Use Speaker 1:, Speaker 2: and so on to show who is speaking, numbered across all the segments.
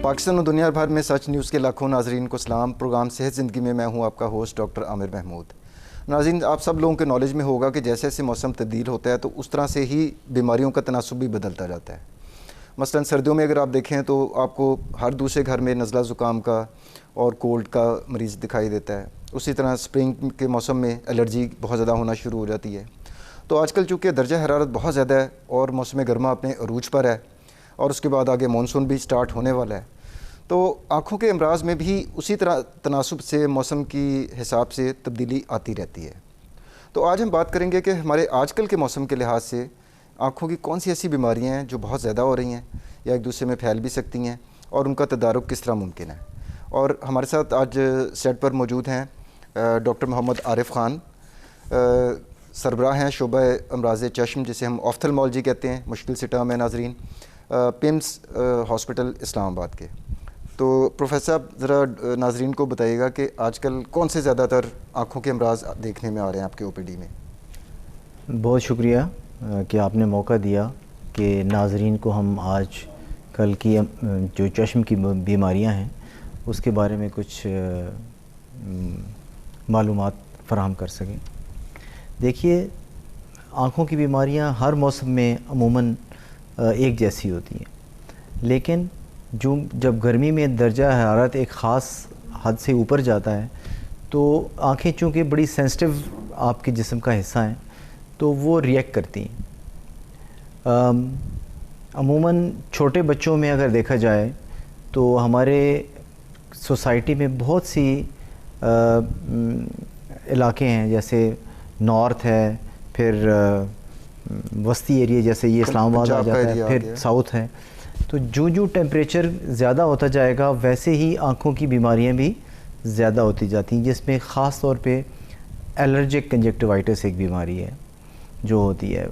Speaker 1: پاکستان و دنیا بھر میں سچ نیوز کے لاکھوں ناظرین کو سلام. پروگرام صحت زندگی میں ہوں آپ کا ہوسٹ ڈاکٹر عامر محمود. ناظرین, آپ سب لوگوں کے نالج میں ہوگا کہ جیسے جیسے موسم تبدیل ہوتا ہے تو اس طرح سے ہی بیماریوں کا تناسب بھی بدلتا جاتا ہے. مثلا سردیوں میں اگر آپ دیکھیں تو آپ کو ہر دوسرے گھر میں نزلہ زکام کا اور کولڈ کا مریض دکھائی دیتا ہے. اسی طرح سپرنگ کے موسم میں الرجی بہت زیادہ ہونا شروع ہو جاتی ہے. تو آج کل چونکہ درجہ حرارت بہت زیادہ ہے اور موسم گرما اپنے عروج پر ہے اور اس کے بعد آگے مانسون بھی سٹارٹ ہونے والا ہے, تو آنکھوں کے امراض میں بھی اسی طرح تناسب سے موسم کی حساب سے تبدیلی آتی رہتی ہے. تو آج ہم بات کریں گے کہ ہمارے آج کل کے موسم کے لحاظ سے آنکھوں کی کون سی ایسی بیماریاں ہیں جو بہت زیادہ ہو رہی ہیں یا ایک دوسرے میں پھیل بھی سکتی ہیں اور ان کا تدارک کس طرح ممکن ہے. اور ہمارے ساتھ آج سیٹ پر موجود ہیں ڈاکٹر محمد عارف خان, سربراہ ہیں شعبہ امراض چشم جسے ہم آفتھلمولوجی کہتے ہیں, مشکل سے ٹرم ہے ناظرین, پمس ہاسپٹل اسلام آباد کے. تو پروفیسر صاحب ذرا ناظرین کو بتائیے گا کہ آج کل کون سے زیادہ تر آنکھوں کے امراض دیکھنے میں آ رہے ہیں آپ کے او پی ڈی میں.
Speaker 2: بہت شکریہ کہ آپ نے موقع دیا کہ ناظرین کو ہم آج کل کی جو چشم کی بیماریاں ہیں اس کے بارے میں کچھ معلومات فراہم کر سکیں. دیکھیے, آنکھوں کی بیماریاں ہر موسم میں عموماً ایک جیسی ہوتی ہیں, لیکن جب گرمی میں درجہ حرارت ایک خاص حد سے اوپر جاتا ہے تو آنکھیں چونکہ بڑی سینسٹیو آپ کے جسم کا حصہ ہیں تو وہ ریئیکٹ کرتی ہیں. عموماً چھوٹے بچوں میں اگر دیکھا جائے تو ہمارے سوسائٹی میں بہت سی علاقے ہیں, جیسے نارتھ ہے, پھر وسطی ایریا جیسے یہ اسلام آباد آ جاتا ہے, پھر ساؤتھ ہے. تو جو ٹیمپریچر زیادہ ہوتا جائے گا ویسے ہی آنکھوں کی بیماریاں بھی زیادہ ہوتی جاتی ہیں, جس میں خاص طور پہ الرجک کنجکٹیوائٹس ایک بیماری ہے جو ہوتی ہے.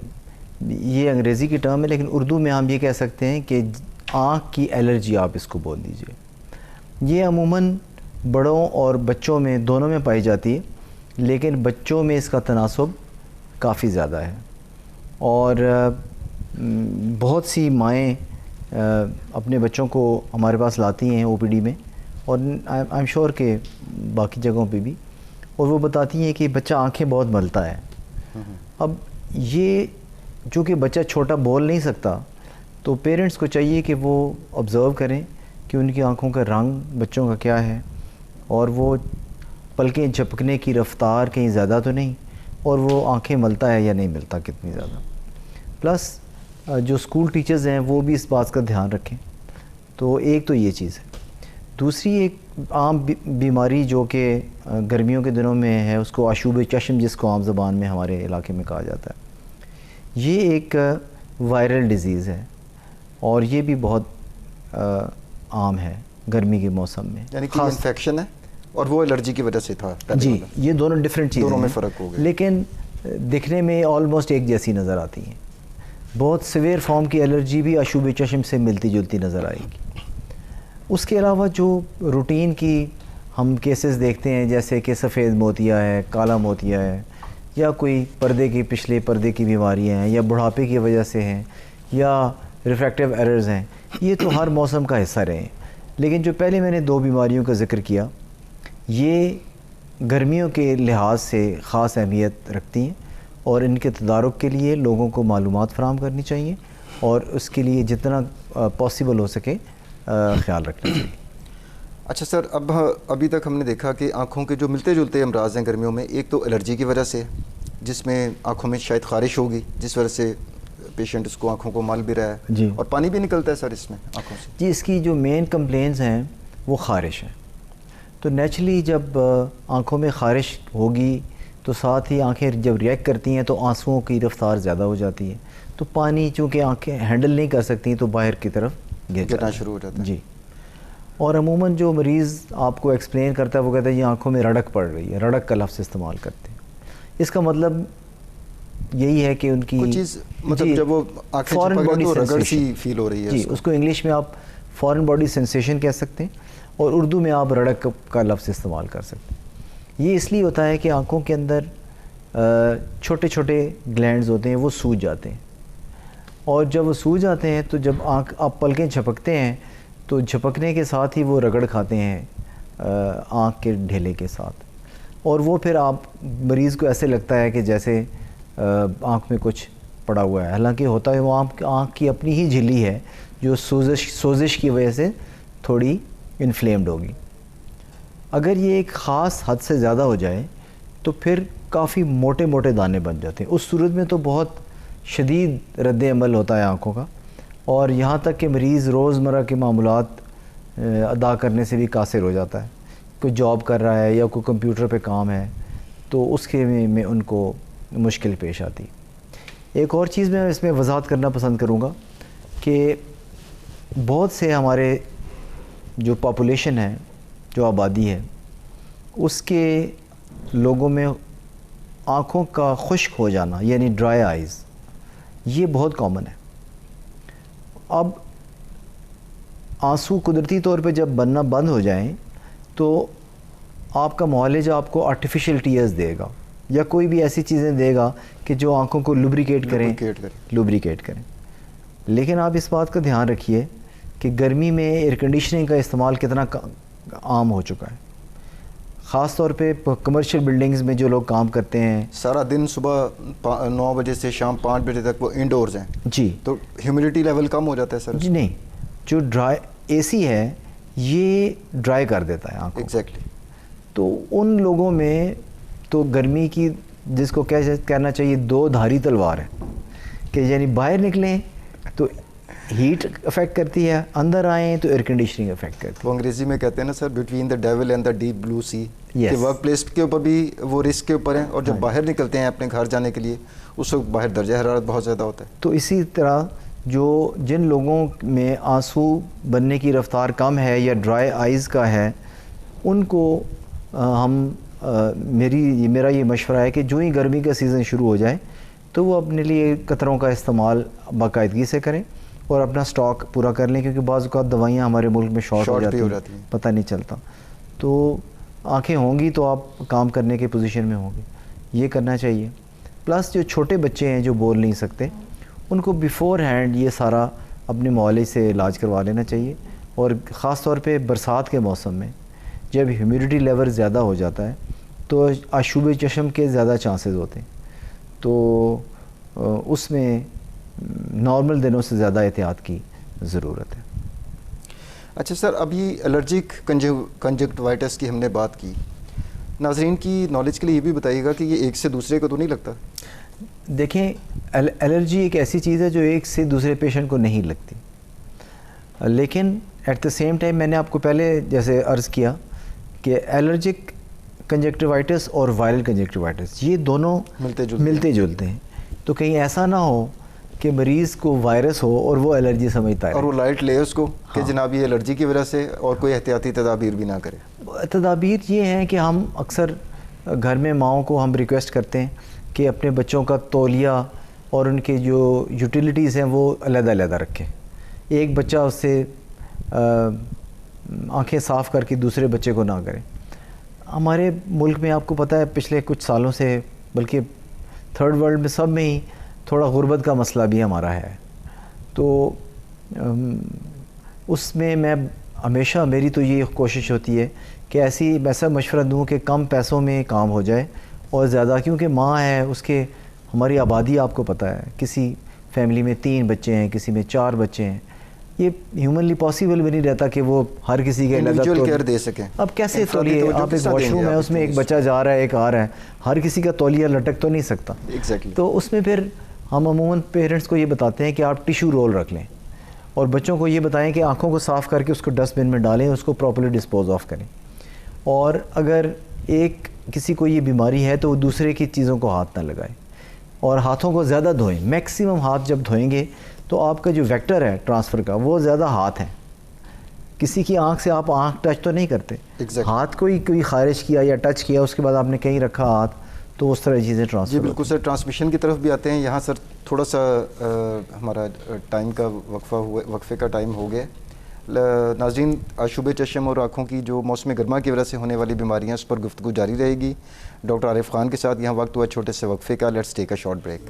Speaker 2: یہ انگریزی کی ٹرم ہے لیکن اردو میں ہم یہ کہہ سکتے ہیں کہ آنکھ کی الرجی آپ اس کو بول دیجئے. یہ عموماً بڑوں اور بچوں میں دونوں میں پائی جاتی ہے, لیکن بچوں میں اس کا تناسب کافی زیادہ ہے. اور بہت سی مائیں اپنے بچوں کو ہمارے پاس لاتی ہیں او پی ڈی میں, اور آئی ایم شور کہ باقی جگہوں پہ بھی, اور وہ بتاتی ہیں کہ بچہ آنکھیں بہت ملتا ہے. اب یہ چونکہ بچہ چھوٹا بول نہیں سکتا تو پیرنٹس کو چاہیے کہ وہ آبزرو کریں کہ ان کی آنکھوں کا رنگ بچوں کا کیا ہے, اور وہ پلکیں جھپکنے کی رفتار کہیں زیادہ تو نہیں, اور وہ آنکھیں ملتا ہے یا نہیں ملتا کتنی زیادہ. پلس جو اسکول ٹیچرز ہیں وہ بھی اس بات کا دھیان رکھیں. تو ایک تو یہ چیز ہے. دوسری ایک عام بیماری جو کہ گرمیوں کے دنوں میں ہے اس کو آشوب چشم جس کو عام زبان میں ہمارے علاقے میں کہا جاتا ہے, یہ ایک وائرل ڈیزیز ہے اور یہ بھی بہت عام ہے گرمی کے موسم میں.
Speaker 1: یعنی کہ انفیکشن ہے اور وہ الرجی کی وجہ سے تھا.
Speaker 2: جی, یہ دونوں ڈفرینٹ چیزیں
Speaker 1: دونوں میں
Speaker 2: ہیں,
Speaker 1: فرق ہو گیا,
Speaker 2: لیکن دکھنے میں آلموسٹ ایک جیسی نظر آتی ہیں. بہت سویئر فارم کی الرجی بھی آشوب چشم سے ملتی جلتی نظر آئے گی. اس کے علاوہ جو روٹین کی ہم کیسز دیکھتے ہیں جیسے کہ سفید موتیا ہے, کالا موتیا ہے, یا کوئی پردے کی پچھلے پردے کی بیماریاں ہیں, یا بڑھاپے کی وجہ سے ہیں, یا ریفریکٹیو ایررز ہیں, یہ تو ہر موسم کا حصہ رہے ہیں. لیکن جو پہلے میں نے دو بیماریوں کا ذکر کیا یہ گرمیوں کے لحاظ سے خاص اہمیت رکھتی ہیں, اور ان کے تدارک کے لیے لوگوں کو معلومات فراہم کرنی چاہیے اور اس کے لیے جتنا پاسبل ہو سکے خیال رکھنا چاہیے.
Speaker 1: اچھا سر, ابھی تک ہم نے دیکھا کہ آنکھوں کے جو ملتے جلتے امراض ہیں گرمیوں میں, ایک تو الرجی کی وجہ سے جس میں آنکھوں میں شاید خارش ہوگی جس وجہ سے پیشنٹ اس کو آنکھوں کو مل بھی رہا ہے,
Speaker 2: جی,
Speaker 1: اور پانی بھی نکلتا ہے سر اس میں آنکھوں سے.
Speaker 2: جی, اس کی جو مین کمپلینز ہیں وہ خارش ہیں. تو نیچرلی جب آنکھوں میں خارش ہوگی تو ساتھ ہی آنکھیں جب ریئیکٹ کرتی ہیں تو آنسوؤں کی رفتار زیادہ ہو جاتی ہے, تو پانی چونکہ آنکھیں ہینڈل نہیں کر سکتی تو باہر کی طرف
Speaker 1: گرنا شروع ہو جاتا ہے.
Speaker 2: جی, اور عموماً جو مریض آپ کو ایکسپلین کرتا ہے وہ کہتا ہے یہ آنکھوں میں رڑک پڑ رہی ہے, رڑک کا لفظ استعمال کرتے ہیں. اس کا مطلب یہی ہے کہ ان کی
Speaker 1: چیز مطلب جب وہ آنکھیں چپک رہی تو رگڑ سی فیل ہو رہی ہے.
Speaker 2: جی, اس کو انگلش میں آپ فارن باڈی سینسیشن کہہ سکتے ہیں, اور اردو میں آپ رڑک کا لفظ استعمال کر سکتے ہیں. یہ اس لیے ہوتا ہے کہ آنکھوں کے اندر چھوٹے چھوٹے گلینڈز ہوتے ہیں وہ سوج جاتے ہیں, اور جب وہ سوج جاتے ہیں تو جب آپ پلکیں جھپکتے ہیں تو جھپکنے کے ساتھ ہی وہ رگڑ کھاتے ہیں آنکھ کے ڈھیلے کے ساتھ, اور وہ پھر آپ مریض کو ایسے لگتا ہے کہ جیسے آنکھ میں کچھ پڑا ہوا ہے, حالانکہ ہوتا ہے وہ آنکھ کی اپنی ہی جھلی ہے جو سوزش کی وجہ سے تھوڑی انفلیمڈ ہوگی. اگر یہ ایک خاص حد سے زیادہ ہو جائے تو پھر کافی موٹے موٹے دانے بن جاتے ہیں. اس صورت میں تو بہت شدید رد عمل ہوتا ہے آنکھوں کا, اور یہاں تک کہ مریض روزمرہ کے معمولات ادا کرنے سے بھی قاصر ہو جاتا ہے. کوئی جاب کر رہا ہے یا کوئی کمپیوٹر پہ کام ہے تو اس کے میں ان کو مشکل پیش آتی. ایک اور چیز میں اس میں وضاحت کرنا پسند کروں گا کہ بہت سے ہمارے جو پاپولیشن ہے, جو آبادی ہے, اس کے لوگوں میں آنکھوں کا خشک ہو جانا یعنی ڈرائی آئیز, یہ بہت کامن ہے. اب آنسو قدرتی طور پہ جب بننا بند ہو جائیں تو آپ کا معالجہ آپ کو آرٹیفیشل ٹیئرز دے گا یا کوئی بھی ایسی چیزیں دے گا کہ جو آنکھوں کو لوبریکیٹ کریں. لیکن آپ اس بات کا دھیان رکھیے کہ گرمی میں ایئر کنڈیشننگ کا استعمال کتنا عام ہو چکا ہے, خاص طور پہ کمرشل بلڈنگز میں جو لوگ کام کرتے ہیں,
Speaker 1: سارا دن صبح 9 بجے سے شام 5 بجے تک وہ انڈورز ہیں
Speaker 2: جی,
Speaker 1: تو ہیومیڈیٹی لیول کم ہو جاتا ہے سر.
Speaker 2: جی نہیں, جو ڈرائی اے سی ہے یہ ڈرائی کر دیتا ہے آنکھوں.
Speaker 1: ایگزیکٹلی.
Speaker 2: تو ان لوگوں میں تو گرمی کی جس کو کہنا چاہیے 2 دھاری تلوار ہے کہ یعنی باہر نکلیں تو ہیٹ افیکٹ کرتی ہے, اندر آئیں تو ایئر کنڈیشننگ افیکٹ کرتی ہے.
Speaker 1: وہ انگریزی میں کہتے ہیں نا sir, between the devil and the deep blue sea, کہ ورک پلیس کے اوپر بھی وہ رسک کے اوپر ہیں, اور جب باہر نکلتے ہیں اپنے گھر جانے کے لیے اس وقت باہر درجہ حرارت بہت زیادہ ہوتا ہے.
Speaker 2: تو اسی طرح جن لوگوں میں آنسو بننے کی رفتار کم ہے یا ڈرائی آئیز کا ہے, ان کو میرا یہ مشورہ ہے کہ جو ہی گرمی کا سیزن شروع ہو جائے تو وہ اپنے لیے قطروں کا استعمال باقاعدگی سے کریں اور اپنا سٹاک پورا کر لیں, کیونکہ بعض اوقات دوائیاں ہمارے ملک میں شارٹ ہو جاتی ہیں, پتہ نہیں چلتا. تو آنکھیں ہوں گی تو آپ کام کرنے کے پوزیشن میں ہوں گے, یہ کرنا چاہیے. پلس جو چھوٹے بچے ہیں جو بول نہیں سکتے, ان کو بیفور ہینڈ یہ سارا اپنے معالج سے علاج کروا لینا چاہیے. اور خاص طور پہ برسات کے موسم میں جب ہیومیڈیٹی لیول زیادہ ہو جاتا ہے تو آشوب چشم کے زیادہ چانسز ہوتے ہیں, تو اس میں نارمل دنوں سے زیادہ احتیاط کی ضرورت ہے.
Speaker 1: اچھا سر, ابھی الرجک کنجکٹیوائٹس کی ہم نے بات کی, ناظرین کی نالج کے لیے یہ بھی بتائیے گا کہ یہ ایک سے دوسرے کو تو نہیں لگتا؟
Speaker 2: دیکھیں, الرجی ایک ایسی چیز ہے جو ایک سے دوسرے پیشنٹ کو نہیں لگتی, لیکن ایٹ دا سیم ٹائم میں نے آپ کو پہلے جیسے عرض کیا کہ الرجک کنجکٹیوائٹس اور وائرل کنجکٹیوائٹس یہ دونوں ملتے جلتے ہیں. تو کہیں ایسا نہ ہو کہ مریض کو وائرس ہو اور وہ الرجی سمجھتا ہے
Speaker 1: اور وہ لائٹ لے اس کو کہ جناب یہ الرجی کی وجہ سے, اور کوئی احتیاطی تدابیر بھی نہ کرے.
Speaker 2: تدابیر یہ ہیں کہ ہم اکثر گھر میں ماؤں کو ہم ریکویسٹ کرتے ہیں کہ اپنے بچوں کا تولیہ اور ان کے جو یوٹیلیٹیز ہیں وہ علیحدہ علیحدہ رکھیں. ایک بچہ اس سے آنکھیں صاف کر کے دوسرے بچے کو نہ کریں. ہمارے ملک میں آپ کو پتہ ہے پچھلے کچھ سالوں سے, بلکہ تھرڈ ورلڈ میں سب میں ہی تھوڑا غربت کا مسئلہ بھی ہمارا ہے. تو اس میں ہمیشہ میری تو یہ کوشش ہوتی ہے کہ ایسا مشورہ دوں کہ کم پیسوں میں کام ہو جائے اور زیادہ, کیونکہ ماں ہے اس کے, ہماری آبادی آپ کو پتہ ہے, کسی فیملی میں 3 بچے ہیں, کسی میں 4 بچے ہیں, یہ ہیومنلی پاسبل بھی نہیں رہتا کہ وہ ہر کسی کے
Speaker 1: انڈیویجول کیئر دے سکیں.
Speaker 2: اب کیسے تولیے, آپ ایک واش روم ہے اس میں ایک بچہ جا رہا ہے ایک آ رہا ہے, ہر کسی کا تولیہ لٹک تو نہیں سکتا. تو اس میں پھر ہم عموماً پیرنٹس کو یہ بتاتے ہیں کہ آپ ٹیشو رول رکھ لیں, اور بچوں کو یہ بتائیں کہ آنکھوں کو صاف کر کے اس کو ڈسٹ بن میں ڈالیں, اس کو پراپرلی ڈسپوز آف کریں. اور اگر کسی کو یہ بیماری ہے تو وہ دوسرے کی چیزوں کو ہاتھ نہ لگائے, اور ہاتھوں کو زیادہ دھوئیں. میکسیمم ہاتھ جب دھوئیں گے تو آپ کا جو ویکٹر ہے ٹرانسفر کا وہ زیادہ ہاتھ ہیں. کسی کی آنکھ سے آپ آنکھ ٹچ تو نہیں کرتے, ہاتھ کوئی خارج کیا یا ٹچ کیا, اس کے بعد آپ نے کہیں رکھا ہاتھ, تو اس طرح چیزیں ٹرانسفر.
Speaker 1: جی بالکل سر, ٹرانسمیشن کی طرف بھی آتے ہیں. یہاں سر تھوڑا سا ہمارا ٹائم کا وقفے کا ٹائم ہو گیا. ناظرین, آشوب چشم اور آنکھوں کی جو موسم گرما کی وجہ سے ہونے والی بیماریاں اس پر گفتگو جاری رہے گی ڈاکٹر عارف خان کے ساتھ. یہاں وقت ہوا چھوٹے سے وقفے کا. Let's take a short break.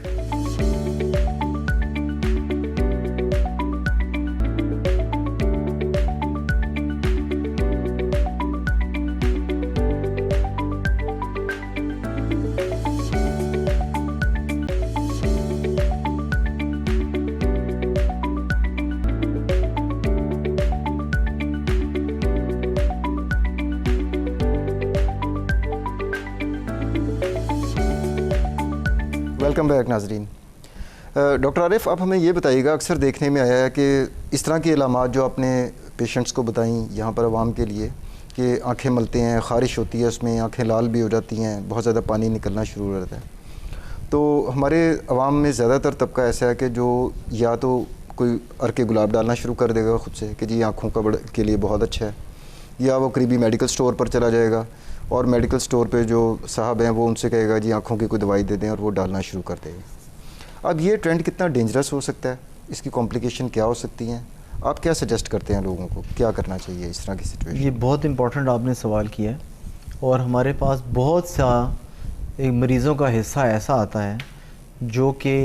Speaker 1: Welcome back ناظرین. ڈاکٹر عارف, آپ ہمیں یہ بتائیے گا, اکثر دیکھنے میں آیا ہے کہ اس طرح کی علامات جو آپ نے پیشنٹس کو بتائیں یہاں پر عوام کے لیے, کہ آنکھیں ملتے ہیں, خارش ہوتی ہے, اس میں آنکھیں لال بھی ہو جاتی ہیں, بہت زیادہ پانی نکلنا شروع ہو جاتا ہے, تو ہمارے عوام میں زیادہ تر طبقہ ایسا ہے کہ جو یا تو کوئی عرق گلاب ڈالنا شروع کر دے گا خود سے کہ جی آنکھوں کا کے لیے بہت اچھا ہے, یا وہ قریبی میڈیکل سٹور پر چلا جائے گا اور میڈیکل سٹور پہ جو صاحب ہیں وہ ان سے کہے گا جی آنکھوں کی کوئی دوائی دے دیں, اور وہ ڈالنا شروع کر دے گا. اب یہ ٹرینڈ کتنا ڈینجرس ہو سکتا ہے, اس کی کمپلیکیشن کیا ہو سکتی ہیں, آپ کیا سجیسٹ کرتے ہیں لوگوں کو کیا کرنا چاہیے اس طرح کی سچویشن؟
Speaker 2: یہ بہت امپورٹنٹ آپ نے سوال کیا ہے, اور ہمارے پاس بہت سا مریضوں کا حصہ ایسا آتا ہے جو کہ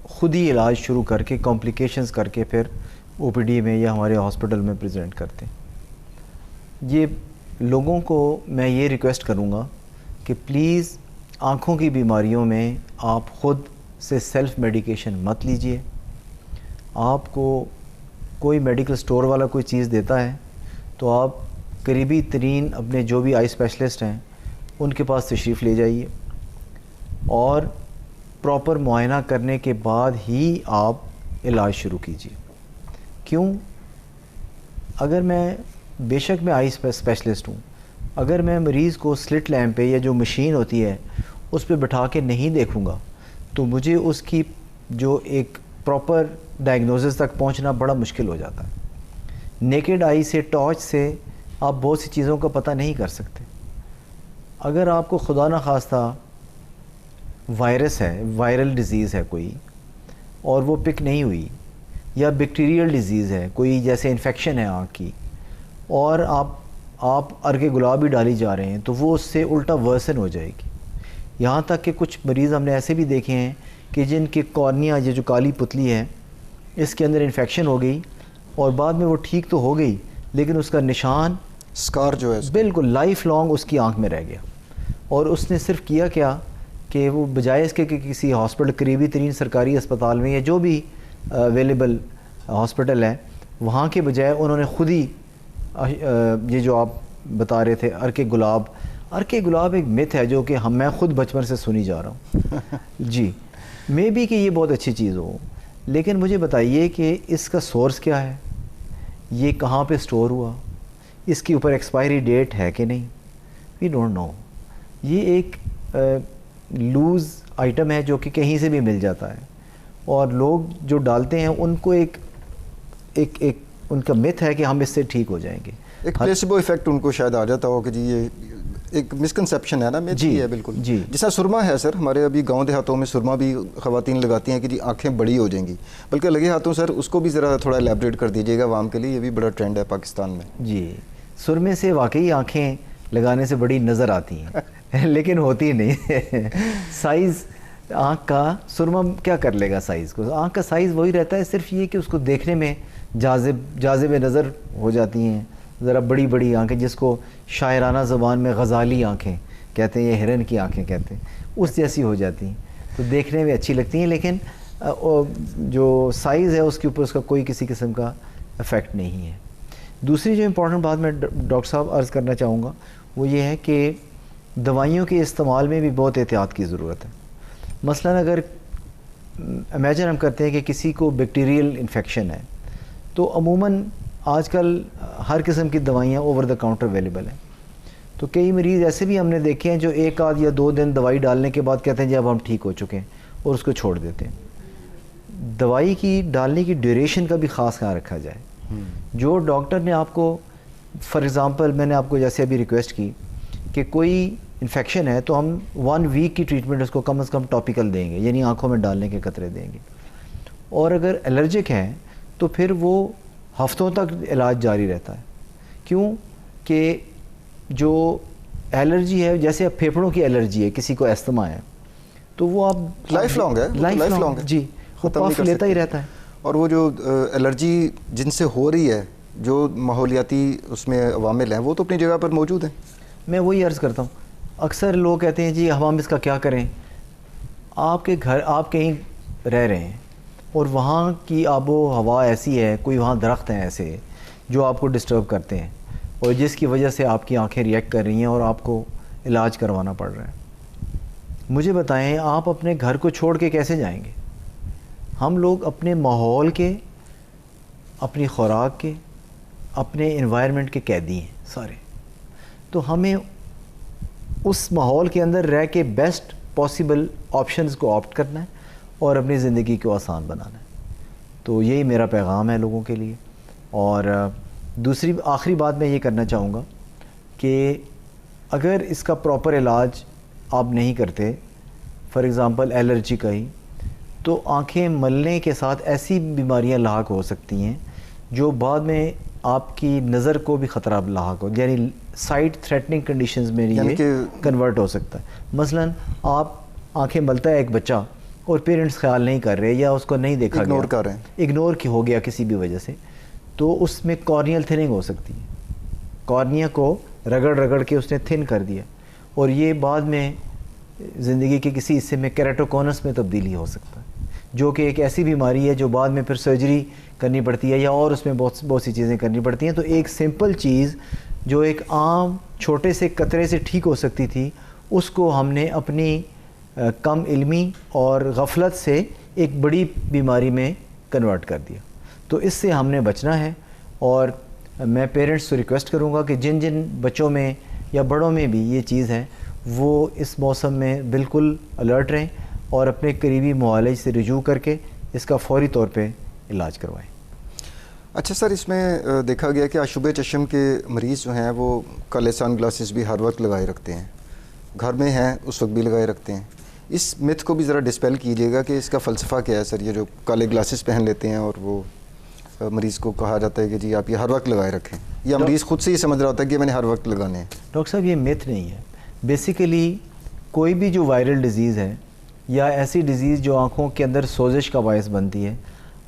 Speaker 2: خود ہی علاج شروع کر کے کمپلیکیشنز کر کے پھر او پی ڈی میں یا ہمارے ہاسپٹل میں پریزنٹ کرتے ہیں. یہ لوگوں کو میں یہ ریکویسٹ کروں گا کہ پلیز آنکھوں کی بیماریوں میں آپ خود سے سیلف میڈیکیشن مت لیجئے. آپ کو کوئی میڈیکل سٹور والا کوئی چیز دیتا ہے تو آپ قریبی ترین اپنے جو بھی آئی اسپیشلسٹ ہیں ان کے پاس تشریف لے جائیے, اور پراپر معائنہ کرنے کے بعد ہی آپ علاج شروع کیجیے. کیوں؟ اگر میں بے شک میں آئی اسپیشلسٹ ہوں, اگر میں مریض کو سلٹ لیمپ پہ یا جو مشین ہوتی ہے اس پہ بٹھا کے نہیں دیکھوں گا تو مجھے اس کی جو ایک پراپر ڈائگنوزس تک پہنچنا بڑا مشکل ہو جاتا ہے. نیکڈ آئی سے, ٹارچ سے آپ بہت سی چیزوں کا پتہ نہیں کر سکتے. اگر آپ کو خدا نخواستہ وائرس ہے, وائرل ڈیزیز ہے کوئی, اور وہ پک نہیں ہوئی, یا بیکٹیریل ڈیزیز ہے کوئی, جیسے انفیکشن ہے آنکھ کی, اور آپ عرق گلاب بھی ڈالی جا رہے ہیں تو وہ اس سے الٹا ورسن ہو جائے گی. یہاں تک کہ کچھ مریض ہم نے ایسے بھی دیکھے ہیں کہ جن کی کارنیا, یہ جو کالی پتلی ہے, اس کے اندر انفیکشن ہو گئی اور بعد میں وہ ٹھیک تو ہو گئی لیکن اس کا نشان,
Speaker 1: اسکار جو ہے
Speaker 2: بالکل لائف لانگ اس کی آنکھ میں رہ گیا. اور اس نے صرف کیا کیا کہ وہ بجائے اس کے کہ کسی ہاسپٹل, قریبی ترین سرکاری اسپتال میں یا جو بھی اویلیبل ہاسپٹل ہے وہاں کے بجائے انہوں نے خود ہی یہ جو آپ بتا رہے تھے عرق گلاب, عرق گلاب ایک مت ہے جو کہ میں خود بچپن سے سنی جا رہا ہوں. جی مے بی کہ یہ بہت اچھی چیز ہو, لیکن مجھے بتائیے کہ اس کا سورس کیا ہے, یہ کہاں پہ سٹور ہوا, اس کے اوپر ایکسپائری ڈیٹ ہے کہ نہیں, وی ڈونٹ نو. یہ ایک لوز آئٹم ہے جو کہ کہیں سے بھی مل جاتا ہے, اور لوگ جو ڈالتے ہیں ان کو ایک ان کا مت ہے کہ ہم اس سے ٹھیک ہو جائیں گے.
Speaker 1: ایک پلیسیبو ایفیکٹ ان کو شاید آ جاتا ہو کہ جی یہ ایک مسکنسیپشن ہے نا, مت ہی ہے بالکل.
Speaker 2: جی
Speaker 1: جیسا سرما ہے سر, ہمارے ابھی گاؤں دیہاتوں میں سرما بھی خواتین لگاتی ہیں کہ جی آنکھیں بڑی ہو جائیں گی, بلکہ لگے ہاتھوں سر اس کو بھی ذرا تھوڑا الیبریٹ کر دیجیے گا عوام کے لیے, یہ بھی بڑا ٹرینڈ ہے پاکستان میں.
Speaker 2: جی سرمے سے واقعی آنکھیں لگانے سے بڑی نظر آتی ہیں لیکن ہوتی نہیں. سائز آنکھ کا, سرما کیا کر لے گا سائز کو, آنکھ کا سائز وہی رہتا ہے, صرف یہ کہ اس کو دیکھنے میں جاذب نظر ہو جاتی ہیں, ذرا بڑی بڑی آنکھیں, جس کو شاعرانہ زبان میں غزالی آنکھیں کہتے ہیں, یہ ہرن کی آنکھیں کہتے ہیں, اس جیسی ہو جاتی ہیں, تو دیکھنے میں اچھی لگتی ہیں, لیکن جو سائز ہے اس کے اوپر اس کا کوئی کسی قسم کا افیکٹ نہیں ہے. دوسری جو امپورٹنٹ بات میں ڈاکٹر صاحب عرض کرنا چاہوں گا وہ یہ ہے کہ دوائیوں کے استعمال میں بھی بہت احتیاط کی ضرورت ہے. مثلا اگر امیجن ہم کرتے ہیں کہ کسی کو بیکٹیریل انفیکشن ہے تو عموماً آج کل ہر قسم کی دوائیاں اوور دا کاؤنٹر اویلیبل ہیں, تو کئی مریض ایسے بھی ہم نے دیکھے ہیں جو 1 آدھ یا 2 دن دوائی ڈالنے کے بعد کہتے ہیں جی اب ہم ٹھیک ہو چکے ہیں, اور اس کو چھوڑ دیتے ہیں. دوائی کی ڈالنے کی ڈیوریشن کا بھی خاص خیال رکھا جائے. جو ڈاکٹر نے آپ کو, فار ایگزامپل میں نے آپ کو جیسے ابھی ریکویسٹ کی کہ کوئی انفیکشن ہے تو ہم 1 ویک کی ٹریٹمنٹ اس کو کم از کم ٹاپیکل دیں گے, یعنی آنکھوں میں ڈالنے کے قطرے دیں گے, اور اگر الرجک ہیں تو پھر وہ ہفتوں تک علاج جاری رہتا ہے. کیوں کہ جو الرجی ہے, جیسے اب پھیپھڑوں کی الرجی ہے, کسی کو استھما ہے تو وہ آپ
Speaker 1: لائف لانگ ہے,
Speaker 2: لائف لانگ جی وہ پف لیتا ہی رہتا ہے.
Speaker 1: اور وہ جو الرجی جن سے ہو رہی ہے, جو ماحولیاتی اس میں عوامل ہیں, وہ تو اپنی جگہ پر موجود ہیں.
Speaker 2: میں وہی عرض کرتا ہوں, اکثر لوگ کہتے ہیں جی ہم اس کا کیا کریں. آپ کے گھر, آپ کہیں رہ رہے ہیں اور وہاں کی آب و ہوا ایسی ہے, کوئی وہاں درخت ہیں ایسے جو آپ کو ڈسٹرب کرتے ہیں اور جس کی وجہ سے آپ کی آنکھیں ریئیکٹ کر رہی ہیں اور آپ کو علاج کروانا پڑ رہا ہے. مجھے بتائیں آپ اپنے گھر کو چھوڑ کے کیسے جائیں گے؟ ہم لوگ اپنے ماحول کے، اپنی خوراک کے، اپنے انوائرمنٹ کے قیدی ہیں سارے. تو ہمیں اس ماحول کے اندر رہ کے بیسٹ پاسبل آپشنز کو آپٹ کرنا ہے اور اپنی زندگی کو آسان بنانا ہے. تو یہی میرا پیغام ہے لوگوں کے لیے. اور دوسری آخری بات میں یہ کرنا چاہوں گا کہ اگر اس کا پراپر علاج آپ نہیں کرتے، فار ایگزامپل الرجی کا ہی، تو آنکھیں ملنے کے ساتھ ایسی بیماریاں لاحق ہو سکتی ہیں جو بعد میں آپ کی نظر کو بھی خطرہ لاحق ہو، یعنی سائٹ تھریٹننگ کنڈیشنز میں یہ کنورٹ ہو سکتا ہے. مثلا آپ آنکھیں ملتا ہے ایک بچہ اور پیرنٹس خیال نہیں کر رہے یا اس کو نہیں دیکھا
Speaker 1: اگنور کر رہے ہیں،
Speaker 2: اگنور کی ہو گیا کسی بھی وجہ سے، تو اس میں کارنیل تھننگ ہو سکتی ہے. کارنیا کو رگڑ کے اس نے تھن کر دیا اور یہ بعد میں زندگی کے کسی حصے میں کیراٹوکونس میں تبدیلی ہو سکتا ہے، جو کہ ایک ایسی بیماری ہے جو بعد میں پھر سرجری کرنی پڑتی ہے یا اور اس میں بہت سی چیزیں کرنی پڑتی ہیں. تو ایک سمپل چیز جو ایک عام چھوٹے سے قطرے سے ٹھیک ہو سکتی تھی، اس کو ہم نے اپنی کم علمی اور غفلت سے ایک بڑی بیماری میں کنورٹ کر دیا. تو اس سے ہم نے بچنا ہے. اور میں پیرنٹس سے ریکویسٹ کروں گا کہ جن بچوں میں یا بڑوں میں بھی یہ چیز ہے وہ اس موسم میں بالکل الرٹ رہیں اور اپنے قریبی معالج سے رجوع کر کے اس کا فوری طور پہ علاج کروائیں.
Speaker 1: اچھا سر، اس میں دیکھا گیا کہ آشوب چشم کے مریض جو ہیں وہ کالے سن گلاسز بھی ہر وقت لگائے رکھتے ہیں، گھر میں ہیں اس وقت بھی لگائے رکھتے ہیں. اس متھ کو بھی ذرا ڈسپیل کیجیے گا کہ اس کا فلسفہ کیا ہے سر. یہ جو کالے گلاسز پہن لیتے ہیں اور وہ مریض کو کہا جاتا ہے کہ جی آپ یہ ہر وقت لگائے رکھیں، یا مریض خود سے ہی سمجھ رہا ہوتا ہے کہ میں نے ہر وقت لگانے ہیں.
Speaker 2: ڈاکٹر صاحب یہ میتھ نہیں ہے. بیسیکلی کوئی بھی جو وائرل ڈیزیز ہے یا ایسی ڈیزیز جو آنکھوں کے اندر سوزش کا باعث بنتی ہے،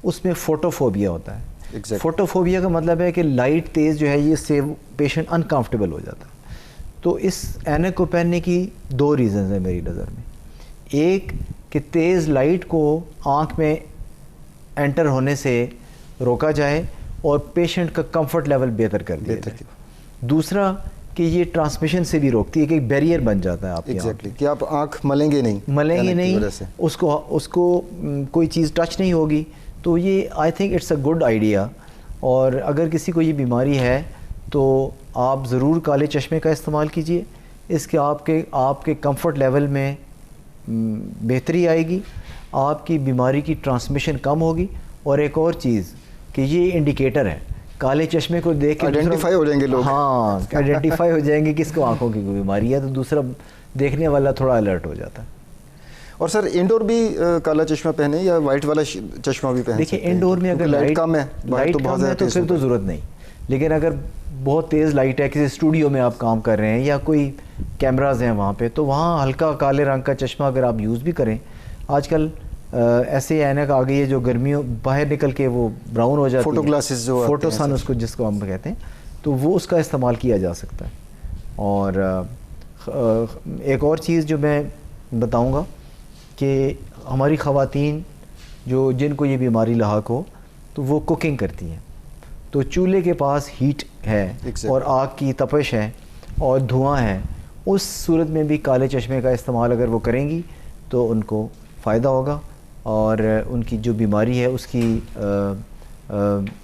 Speaker 2: اس میں فوٹوفوبیا ہوتا ہے. فوٹوفوبیا کا مطلب ہے کہ لائٹ تیز جو ہے یہ سے پیشنٹ انکمفرٹیبل ہو جاتا ہے. تو اس اینک کو پہننے کی دو ریزنز ہیں میری نظر میں. ایک کہ تیز لائٹ کو آنکھ میں انٹر ہونے سے روکا جائے اور پیشنٹ کا کمفرٹ لیول بہتر کر دیا جائے. دوسرا کہ یہ ٹرانسمیشن سے بھی روکتی ہے کہ ایک بیریئر بن جاتا ہے آپ کی
Speaker 1: کہ آپ آنکھ ملیں گے نہیں
Speaker 2: اس کو کوئی چیز ٹچ نہیں ہوگی. تو یہ I think it's a good idea. اور اگر کسی کو یہ بیماری ہے تو آپ ضرور کالے چشمے کا استعمال کیجئے. اس کے آپ کے کمفرٹ لیول میں بہتری آئے گی، آپ کی بیماری کی ٹرانسمیشن کم ہوگی. اور ایک اور چیز کہ یہ انڈیکیٹر ہے، کالے چشمے کو دیکھ کے
Speaker 1: آئیڈینٹیفائی ہو جائیں گے لوگ.
Speaker 2: ہاں آئیڈینٹیفائی ہو جائیں گے کس کو آنکھوں کی کوئی بیماری ہے، تو دوسرا دیکھنے والا تھوڑا الرٹ ہو جاتا ہے.
Speaker 1: اور سر انڈور بھی کالا چشمہ پہنے یا وائٹ والا چشمہ بھی پہنے؟
Speaker 2: دیکھیں انڈور میں اگر لائٹ کم ہے تو پھر تو ضرورت نہیں. لیکن اگر بہت تیز لائٹ ہے، کسی اسٹوڈیو میں آپ کام کر رہے ہیں یا کوئی کیمراز ہیں وہاں پہ، تو وہاں ہلکا کالے رنگ کا چشمہ اگر آپ یوز بھی کریں. آج کل ایسے اینک آ گئی ہے جو گرمیوں باہر نکل کے وہ براؤن ہو جاتی ہے،
Speaker 1: فوٹو گلاسز جو
Speaker 2: فوٹو سن اس کو جس کو ہم کہتے ہیں، تو وہ اس کا استعمال کیا جا سکتا ہے. اور ایک اور چیز جو میں بتاؤں گا کہ ہماری خواتین جن کو یہ بیماری لاحق ہو تو وہ کوکنگ کرتی ہیں، تو چولہے کے پاس ہیٹ ہے اور آگ کی تپش ہے اور دھواں ہے. اس صورت میں بھی کالے چشمے کا استعمال اگر وہ کریں گی تو ان کو فائدہ ہوگا اور ان کی جو بیماری ہے اس کی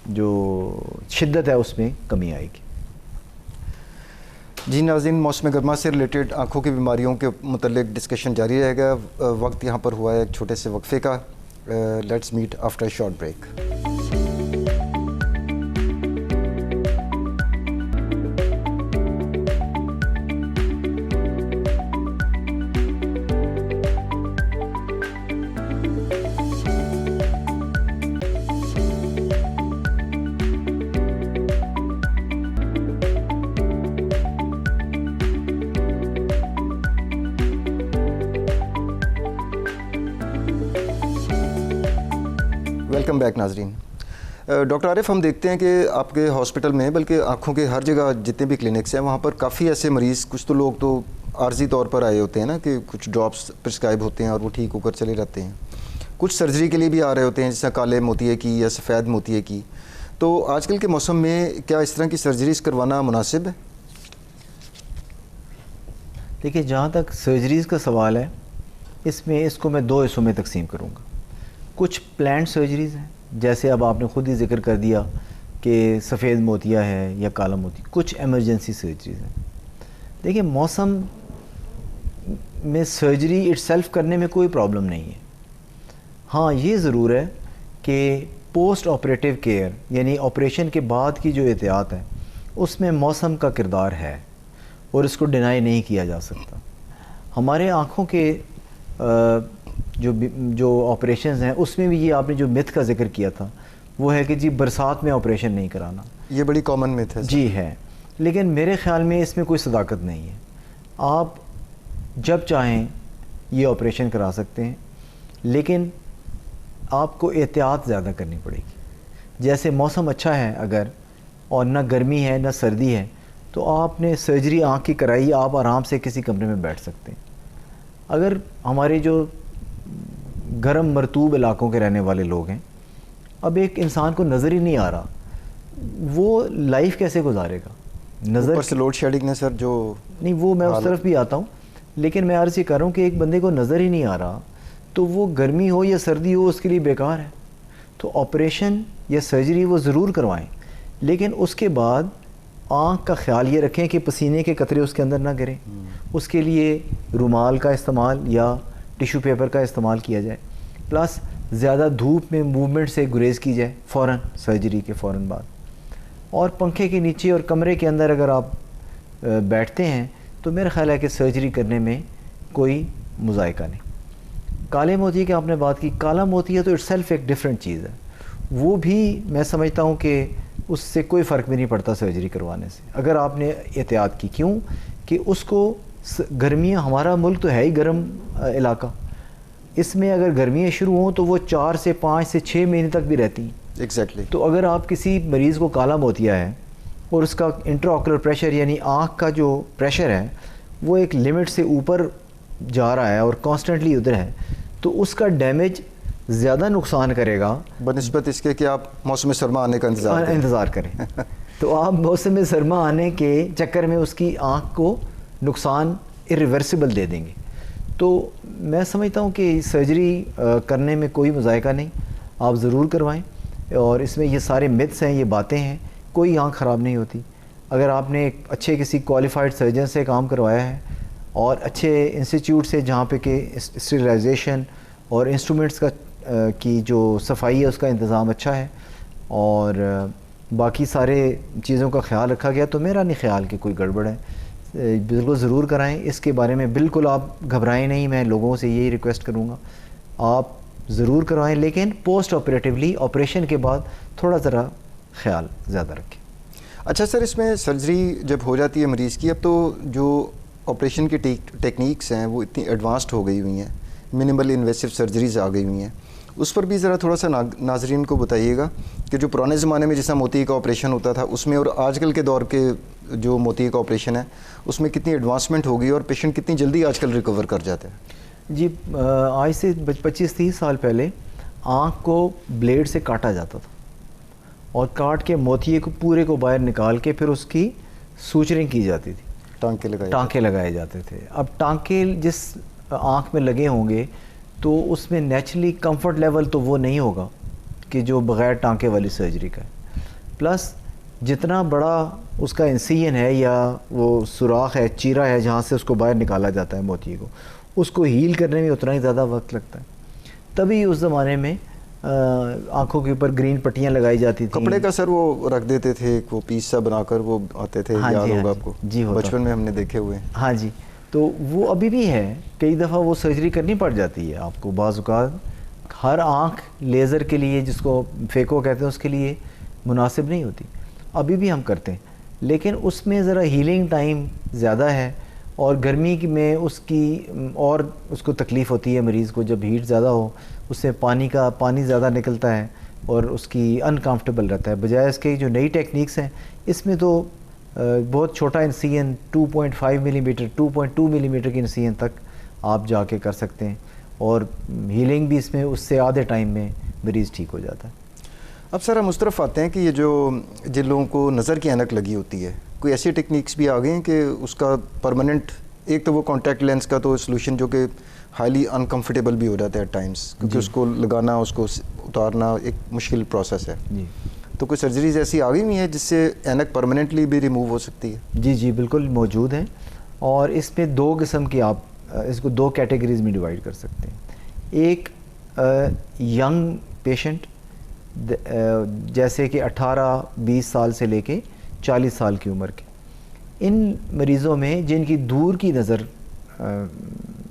Speaker 2: جو شدت ہے اس میں کمی آئے گی.
Speaker 1: جی ناظرین، موسم گرما سے ریلیٹڈ آنکھوں کی بیماریوں کے متعلق ڈسکشن جاری رہے گا. وقت یہاں پر ہوا ہے ایک چھوٹے سے وقفے کا. Let's meet after a short break. Welcome back ناظرین. ڈاکٹر عارف، ہم دیکھتے ہیں کہ آپ کے ہاسپٹل میں بلکہ آنکھوں کے ہر جگہ جتنے بھی کلینکس ہیں وہاں پر کافی ایسے مریض، کچھ تو لوگ تو عارضی طور پر آئے ہوتے ہیں نا کہ کچھ ڈراپس پرسکرائب ہوتے ہیں اور وہ ٹھیک ہو کر چلے جاتے ہیں. کچھ سرجری کے لیے بھی آ رہے ہوتے ہیں جیسے کالے موتیے کی یا سفید موتیے کی. تو آج کل کے موسم میں کیا اس طرح کی سرجریز کروانا مناسب ہے؟
Speaker 2: دیکھیے جہاں تک سرجریز کا سوال ہے اس میں اس کو میں 2 حصوں میں تقسیم کروں گا. کچھ پلانڈ سرجریز ہیں، جیسے اب آپ نے خود ہی ذکر کر دیا کہ سفید موتیا ہے یا کالا موتیا. کچھ ایمرجنسی سرجریز ہیں. دیکھیں موسم میں سرجری اٹ سیلف کرنے میں کوئی پرابلم نہیں ہے. ہاں یہ ضرور ہے کہ پوسٹ آپریٹیو کیئر یعنی آپریشن کے بعد کی جو احتیاط ہے اس میں موسم کا کردار ہے اور اس کو ڈینائی نہیں کیا جا سکتا. ہمارے آنکھوں کے جو آپریشنز ہیں اس میں بھی یہ آپ نے جو متھ کا ذکر کیا تھا وہ ہے کہ جی برسات میں آپریشن نہیں کرانا. یہ
Speaker 1: بڑی کامن متھ ہے
Speaker 2: جی ہے، لیکن میرے خیال میں اس میں کوئی صداقت نہیں ہے. آپ جب چاہیں یہ آپریشن کرا سکتے ہیں، لیکن آپ کو احتیاط زیادہ کرنی پڑے گی. جیسے موسم اچھا ہے اگر اور نہ گرمی ہے نہ سردی ہے تو آپ نے سرجری آنکھ کی کرائی، آپ آرام سے کسی کمرے میں بیٹھ سکتے ہیں. اگر ہمارے جو گرم مرطوب علاقوں کے رہنے والے لوگ ہیں، اب ایک انسان کو نظر ہی نہیں آ رہا، وہ لائف کیسے گزارے گا؟ نظر
Speaker 1: اوپر سے لوڈ شیڈنگ نے سر جو
Speaker 2: نہیں، وہ میں اس طرف بھی آتا ہوں، لیکن میں عرض یہ کر رہا ہوں کہ ایک بندے کو نظر ہی نہیں آ رہا تو وہ گرمی ہو یا سردی ہو اس کے لیے بیکار ہے. تو آپریشن یا سرجری وہ ضرور کروائیں، لیکن اس کے بعد آنکھ کا خیال یہ رکھیں کہ پسینے کے قطرے اس کے اندر نہ گریں. اس کے لیے رومال کا استعمال یا ٹیشو پیپر کا استعمال کیا جائے، پلس زیادہ دھوپ میں موومنٹ سے گریز کی جائے فوراً سرجری کے فوراً بعد. اور پنکھے کے نیچے اور کمرے کے اندر اگر آپ بیٹھتے ہیں تو میرا خیال ہے کہ سرجری کرنے میں کوئی مذائقہ نہیں. کالے موتی کی آپ نے بات کی، کالا موتی ہے تو اٹ سیلف ایک ڈفرینٹ چیز ہے. وہ بھی میں سمجھتا ہوں کہ اس سے کوئی فرق بھی نہیں پڑتا سرجری کروانے سے اگر آپ نے احتیاط کی. کیوں کہ اس کو گرمیاں، ہمارا ملک تو ہے ہی گرم علاقہ، اس میں اگر گرمیاں شروع ہوں تو وہ 4 سے 5 سے 6 مہینے تک بھی رہتی ہیں.
Speaker 1: ایگزیکٹلی.
Speaker 2: تو اگر آپ کسی مریض کو کالا موتیا ہے اور اس کا انٹرا آکولر پریشر یعنی آنکھ کا جو پریشر ہے وہ ایک لمٹ سے اوپر جا رہا ہے اور کانسٹنٹلی ادھر ہے، تو اس کا ڈیمیج زیادہ نقصان کرے گا
Speaker 1: بنسبت اس کے کہ آپ موسم سرما آنے کا
Speaker 2: انتظار کریں. تو آپ موسم سرما آنے کے چکر میں اس کی آنکھ کو نقصان irreversible دے دیں گے. تو میں سمجھتا ہوں کہ سرجری کرنے میں کوئی مذائقہ نہیں، آپ ضرور کروائیں. اور اس میں یہ سارے متھس ہیں، یہ باتیں ہیں، کوئی آنکھ خراب نہیں ہوتی. اگر آپ نے ایک اچھے کسی کوالیفائڈ سرجن سے کام کروایا ہے اور اچھے انسٹیٹیوٹ سے جہاں پہ کہ اسٹیرلائزیشن اور انسٹرومنٹس کا کی جو صفائی ہے اس کا انتظام اچھا ہے اور باقی سارے چیزوں کا خیال رکھا گیا، تو میرا نہیں خیال کہ کوئی گڑبڑ ہے. بالکل ضرور کرائیں. اس کے بارے میں بالکل آپ گھبرائیں نہیں. میں لوگوں سے یہی ریکویسٹ کروں گا آپ ضرور کروائیں، لیکن پوسٹ آپریٹیولی آپریشن کے بعد تھوڑا ذرا خیال زیادہ رکھیں.
Speaker 1: اچھا سر، اس میں سرجری جب ہو جاتی ہے مریض کی، اب تو جو آپریشن کی ٹیکنیکس ہیں وہ اتنی ایڈوانسڈ ہو گئی ہوئی ہیں، منیمل انویسو سرجریز آ گئی ہوئی ہیں. اس پر بھی ذرا تھوڑا سا ناظرین کو بتائیے گا کہ جو پرانے زمانے میں جیسا موتی کا آپریشن ہوتا تھا اس میں اور آج کل کے دور کے جو موتی کا آپریشن ہے اس میں کتنی ایڈوانسمنٹ ہوگی اور پیشنٹ کتنی جلدی آج کل ریکور کر جاتے ہیں.
Speaker 2: جی آج سے 25-30 سال پہلے آنکھ کو بلیڈ سے کاٹا جاتا تھا اور کاٹ کے موتیے کو پورے کو باہر نکال کے پھر اس کی سوچرنگ کی جاتی تھی، ٹانکے لگائے جاتے تھے. اب ٹانکے جس آنکھ میں لگے ہوں گے تو اس میں نیچرلی کمفرٹ لیول تو وہ نہیں ہوگا کہ جو بغیر ٹانکے والی سرجری کا ہے. پلس جتنا بڑا اس کا انسیژن ہے یا وہ سوراخ ہے، چیرا ہے جہاں سے اس کو باہر نکالا جاتا ہے موتیے کو، اس کو ہیل کرنے میں اتنا ہی زیادہ وقت لگتا ہے. تبھی اس زمانے میں آنکھوں کے اوپر گرین پٹیاں لگائی جاتی تھیں.
Speaker 1: کپڑے کا سر وہ رکھ دیتے تھے، وہ پیس سا بنا کر وہ آتے تھے. یاد ہوگا آپ کو؟
Speaker 2: جی
Speaker 1: بچپن میں ہم نے دیکھے ہوئے.
Speaker 2: ہاں جی. تو وہ ابھی بھی ہے، کئی دفعہ وہ سرجری کرنی پڑ جاتی ہے آپ کو. بعض اوقات ہر آنکھ لیزر کے لیے، جس کو فیکو کہتے ہیں، اس کے لیے مناسب نہیں ہوتی. ابھی بھی ہم کرتے ہیں، لیکن اس میں ذرا ہیلنگ ٹائم زیادہ ہے اور گرمی میں اس کی اور اس کو تکلیف ہوتی ہے مریض کو. جب ہیٹ زیادہ ہو اس سے پانی زیادہ نکلتا ہے اور اس کی انکمفرٹیبل رہتا ہے. بجائے اس کے جو نئی ٹیکنیکس ہیں اس میں تو بہت چھوٹا انسیژن 2.5 ملی میٹر 2.2 ملی میٹر کی انسیژن تک آپ جا کے کر سکتے ہیں اور ہیلنگ بھی اس میں اس سے آدھے ٹائم میں مریض ٹھیک ہو جاتا ہے.
Speaker 1: اب سر ہم اس طرف آتے ہیں کہ یہ جو جن لوگوں کو نظر کی اینک لگی ہوتی ہے، کوئی ایسی ٹیکنیکس بھی آ گئی ہیں کہ اس کا پرماننٹ، ایک تو وہ کانٹیکٹ لینس کا تو سلوشن جو کہ ہائیلی انکمفرٹیبل بھی ہو جاتا ہے ایٹ ٹائمس, کیونکہ اس کو لگانا, اس کو اتارنا ایک مشکل پروسیس ہے. تو کوئی سرجریز ایسی آ گئی ہوئی ہیں جس سے اینک پرماننٹلی بھی ریموو ہو سکتی ہے؟
Speaker 2: جی بالکل موجود ہیں, اور اس میں 2 قسم کی آپ اس کو 2 کیٹیگریز میں ڈیوائڈ کر سکتے ہیں. ایک ینگ پیشنٹ جیسے کہ 18-20 سال سے لے کے 40 سال کی عمر کے, ان مریضوں میں جن کی دور کی نظر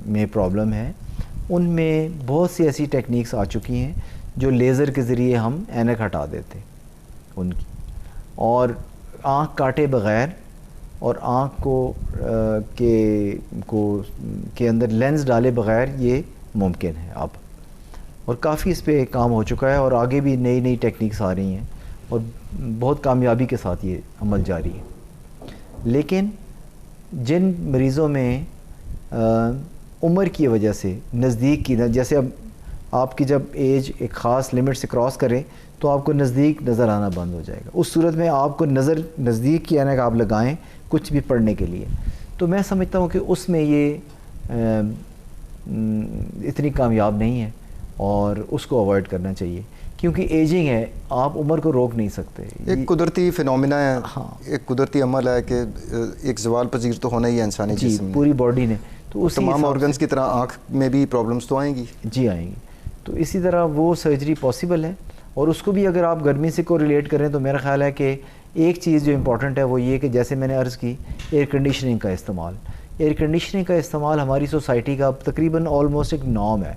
Speaker 2: میں پرابلم ہے, ان میں بہت سی ایسی ٹیکنیکس آ چکی ہیں جو لیزر کے ذریعے ہم اینک ہٹا دیتے ان کی, اور آنکھ کاٹے بغیر اور آنکھ کے اندر لینس ڈالے بغیر یہ ممکن ہے اب, اور کافی اس پہ کام ہو چکا ہے, اور آگے بھی نئی ٹیکنیکس آ رہی ہیں اور بہت کامیابی کے ساتھ یہ عمل جاری ہے. لیکن جن مریضوں میں عمر کی وجہ سے نزدیک کی, جیسے اب آپ کی جب ایج ایک خاص لمٹ سے کراس کرے تو آپ کو نزدیک نظر آنا بند ہو جائے گا, اس صورت میں آپ کو نزدیک کی اینک آپ لگائیں کچھ بھی پڑھنے کے لیے, تو میں سمجھتا ہوں کہ اس میں یہ اتنی کامیاب نہیں ہے, اور اس کو اوائڈ کرنا چاہیے, کیونکہ ایجنگ ہے, آپ عمر کو روک نہیں سکتے.
Speaker 1: ایک قدرتی فینومینا ہے,
Speaker 2: ہاں, ایک
Speaker 1: قدرتی عمل ہے کہ ایک زوال پذیر تو ہونا ہی ہے انسانی جسم میں,
Speaker 2: پوری باڈی نے, تو اس
Speaker 1: تمام آرگنز کی طرح آنکھ میں بھی پرابلمس تو آئیں گی.
Speaker 2: جی آئیں گی, تو اسی طرح وہ سرجری پاسبل ہے, اور اس کو بھی اگر آپ گرمی سے کو ریلیٹ کریں تو میرا خیال ہے کہ ایک چیز جو امپورٹنٹ ہے وہ یہ کہ جیسے میں نے عرض کی ایئر کنڈیشننگ کا استعمال. ایئر کنڈیشننگ کا استعمال ہماری سوسائٹی کا تقریباً آلموسٹ ایک نارم ہے,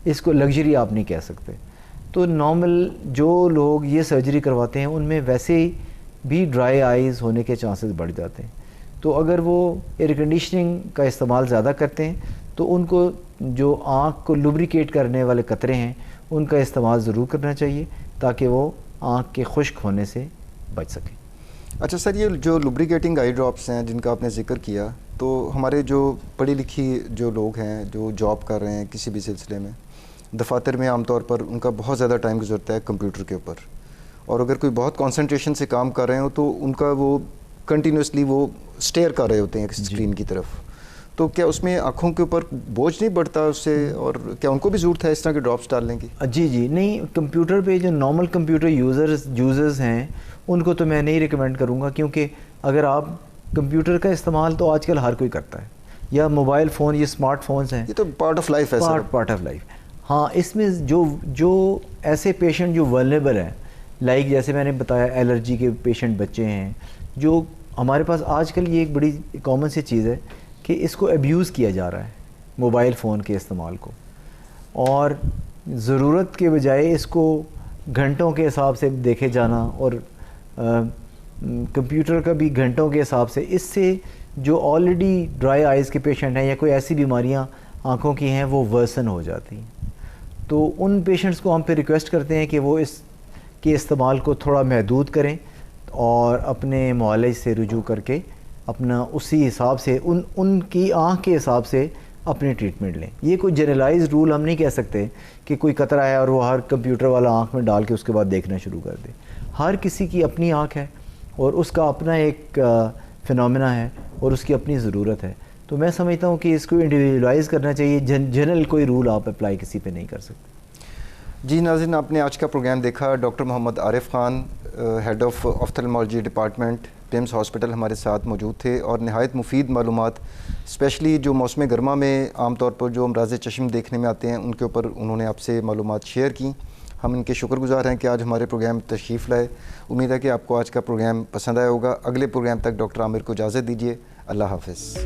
Speaker 2: اس کو لگژری آپ نہیں کہہ سکتے. تو نارمل جو لوگ یہ سرجری کرواتے ہیں ان میں ویسے بھی ڈرائی آئیز ہونے کے چانسز بڑھ جاتے ہیں, تو اگر وہ ایئر کنڈیشننگ کا استعمال زیادہ کرتے ہیں تو ان کو جو آنکھ کو لوبریکیٹ کرنے والے قطرے ہیں ان کا استعمال ضرور کرنا چاہیے تاکہ وہ آنکھ کے خشک ہونے سے بچ سکیں.
Speaker 1: اچھا سر, یہ جو لوبریکیٹنگ آئی ڈراپس ہیں جن کا آپ نے ذکر کیا, تو ہمارے جو پڑھی لکھی جو لوگ ہیں جو جاب کر رہے ہیں کسی بھی سلسلے میں, دفاتر میں عام طور پر ان کا بہت زیادہ ٹائم گزرتا ہے کمپیوٹر کے اوپر, اور اگر کوئی بہت کانسنٹریشن سے کام کر رہے ہوں تو ان کا وہ کنٹینیوسلی وہ اسٹیئر کر رہے ہوتے ہیں اسکرین کی طرف, تو کیا اس میں آنکھوں کے اوپر بوجھ نہیں بڑھتا اس سے, اور کیا ان کو بھی ضرورت ہے اس طرح کے ڈراپس ڈالنے کی؟
Speaker 2: جی نہیں, کمپیوٹر پہ جو نارمل کمپیوٹر یوزرز ہیں ان کو تو میں نہیں ریکمینڈ کروں گا, کیونکہ اگر آپ کمپیوٹر کا استعمال تو آج کل ہر کوئی کرتا ہے, یا موبائل فون, یہ اسمارٹ فونز ہیں,
Speaker 1: یہ تو پارٹ آف لائف ہے,
Speaker 2: پارٹ آف لائف. ہاں, اس میں جو ایسے پیشنٹ جو ولنریبل ہیں, لائک جیسے میں نے بتایا الرجی کے پیشنٹ بچے ہیں, جو ہمارے پاس آج کل یہ ایک بڑی کامن سی چیز ہے کہ اس کو ابیوز کیا جا رہا ہے موبائل فون کے استعمال کو, اور ضرورت کے بجائے اس کو گھنٹوں کے حساب سے دیکھے جانا, اور کمپیوٹر کا بھی گھنٹوں کے حساب سے, اس سے جو آلریڈی ڈرائی آئیز کے پیشنٹ ہیں یا کوئی ایسی بیماریاں آنکھوں کی ہیں وہ ورسن ہو جاتی ہیں. تو ان پیشنٹس کو ہم پہ ریکویسٹ کرتے ہیں کہ وہ اس کے استعمال کو تھوڑا محدود کریں, اور اپنے معالج سے رجوع کر کے اپنا اسی حساب سے ان کی آنکھ کے حساب سے اپنی ٹریٹمنٹ لیں. یہ کوئی جنرلائز رول ہم نہیں کہہ سکتے کہ کوئی قطرہ ہے اور وہ ہر کمپیوٹر والا آنکھ میں ڈال کے اس کے بعد دیکھنا شروع کر دے. ہر کسی کی اپنی آنکھ ہے اور اس کا اپنا ایک فینومینا ہے اور اس کی اپنی ضرورت ہے, تو میں سمجھتا ہوں کہ اس کو انڈیویجولائز کرنا چاہیے, جنرل کوئی رول آپ اپلائی کسی پہ نہیں کر سکتے.
Speaker 1: جی ناظرین, آپ نے آج کا پروگرام دیکھا. Doctor Muhammad Arif Khan, head of ophthalmology department, PIMS hospital ہمارے ساتھ موجود تھے, اور نہایت مفید معلومات اسپیشلی جو موسم گرما میں عام طور پر جو امراض چشم دیکھنے میں آتے ہیں ان کے اوپر انہوں نے آپ سے معلومات شیئر کی. ہم ان کے شکر گزار ہیں کہ آج ہمارے پروگرام میں تشریف لائے. امید ہے کہ آپ کو آج کا پروگرام پسند آیا ہوگا. اگلے پروگرام تک ڈاکٹر عامر کو اجازت دیجیے. اللہ حافظ.